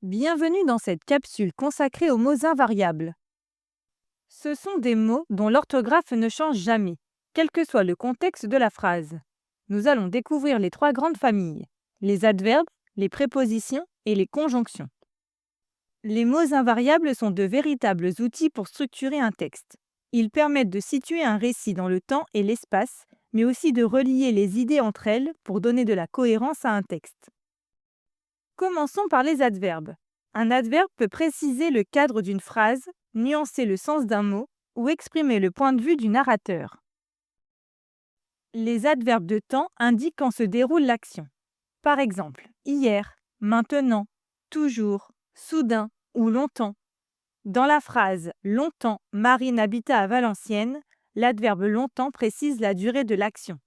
Bienvenue dans cette capsule consacrée aux mots invariables. Ce sont des mots dont l'orthographe ne change jamais, quel que soit le contexte de la phrase. Nous allons découvrir les trois grandes familles, les adverbes, les prépositions et les conjonctions. Les mots invariables sont de véritables outils pour structurer un texte. Ils permettent de situer un récit dans le temps et l'espace, mais aussi de relier les idées entre elles pour donner de la cohérence à un texte. Commençons par les adverbes. Un adverbe peut préciser le cadre d'une phrase, nuancer le sens d'un mot ou exprimer le point de vue du narrateur. Les adverbes de temps indiquent quand se déroule l'action. Par exemple, hier, maintenant, toujours, soudain ou longtemps. Dans la phrase longtemps, Marine habita à Valenciennes, l'adverbe longtemps précise la durée de l'action.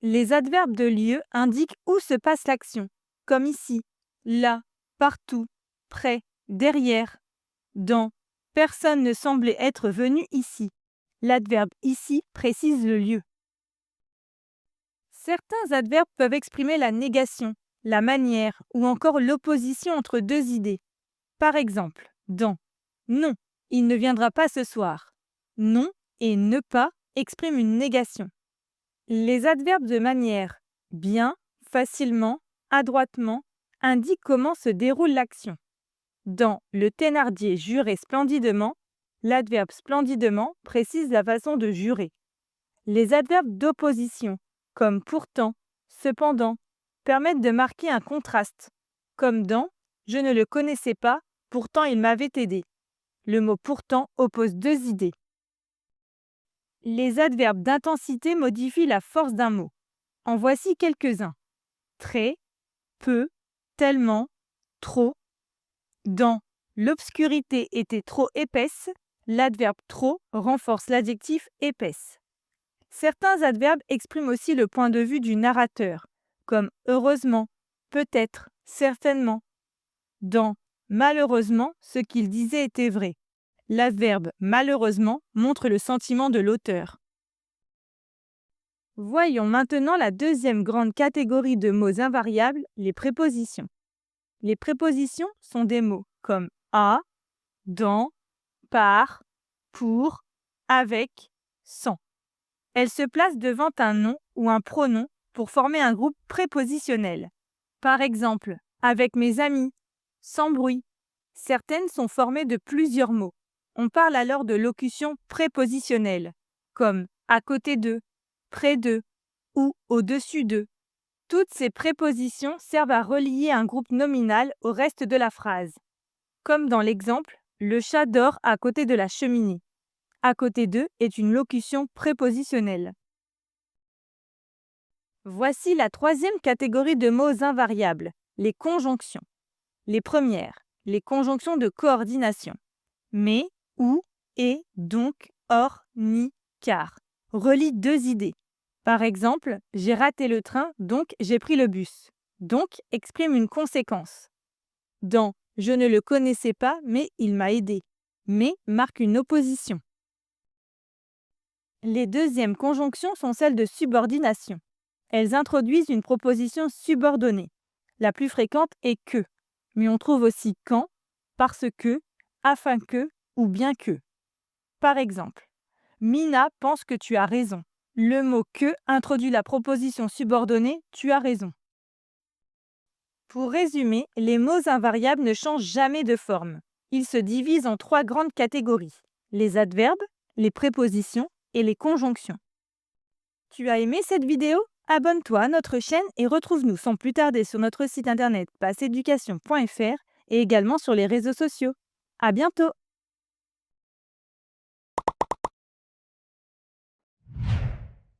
Les adverbes de lieu indiquent où se passe l'action, comme ici, là, partout, près, derrière, dans. Personne ne semblait être venu ici. L'adverbe ici précise le lieu. Certains adverbes peuvent exprimer la négation, la manière ou encore l'opposition entre deux idées. Par exemple, dans non, il ne viendra pas ce soir. Non et ne pas expriment une négation. Les adverbes de manière bien, facilement, adroitement indiquent comment se déroule l'action. Dans le Thénardier jurait splendidement, l'adverbe splendidement précise la façon de jurer. Les adverbes d'opposition, comme pourtant, cependant, permettent de marquer un contraste, comme dans je ne le connaissais pas, pourtant il m'avait aidé. Le mot pourtant oppose deux idées. Les adverbes d'intensité modifient la force d'un mot. En voici quelques-uns. Très, peu, tellement, trop. Dans l'obscurité était trop épaisse, l'adverbe trop renforce l'adjectif épaisse. Certains adverbes expriment aussi le point de vue du narrateur, comme heureusement, peut-être, certainement. Dans malheureusement, ce qu'il disait était vrai. L'adverbe malheureusement montre le sentiment de l'auteur. Voyons maintenant la deuxième grande catégorie de mots invariables, les prépositions. Les prépositions sont des mots comme à, dans, par, pour, avec, sans. Elles se placent devant un nom ou un pronom pour former un groupe prépositionnel. Par exemple, avec mes amis, sans bruit. Certaines sont formées de plusieurs mots. On parle alors de locution prépositionnelle, comme à côté d'eux, près d'eux ou au-dessus d'eux. Toutes ces prépositions servent à relier un groupe nominal au reste de la phrase. Comme dans l'exemple, le chat dort à côté de la cheminée. À côté d'eux est une locution prépositionnelle. Voici la troisième catégorie de mots invariables, les conjonctions. Les premières, les conjonctions de coordination. Mais, ou, et, donc, or, ni, car. Relient deux idées. Par exemple, j'ai raté le train, donc j'ai pris le bus. Donc exprime une conséquence. Dans je ne le connaissais pas, mais il m'a aidé. Mais marque une opposition. Les deuxièmes conjonctions sont celles de subordination. Elles introduisent une proposition subordonnée. La plus fréquente est que, mais on trouve aussi quand, parce que, afin que ou bien que. Par exemple, Mina pense que tu as raison. Le mot que introduit la proposition subordonnée tu as raison. Pour résumer, les mots invariables ne changent jamais de forme. Ils se divisent en trois grandes catégories, les adverbes, les prépositions et les conjonctions. Tu as aimé cette vidéo? Abonne-toi à notre chaîne et retrouve-nous sans plus tarder sur notre site internet passeeducation.fr et également sur les réseaux sociaux. À bientôt!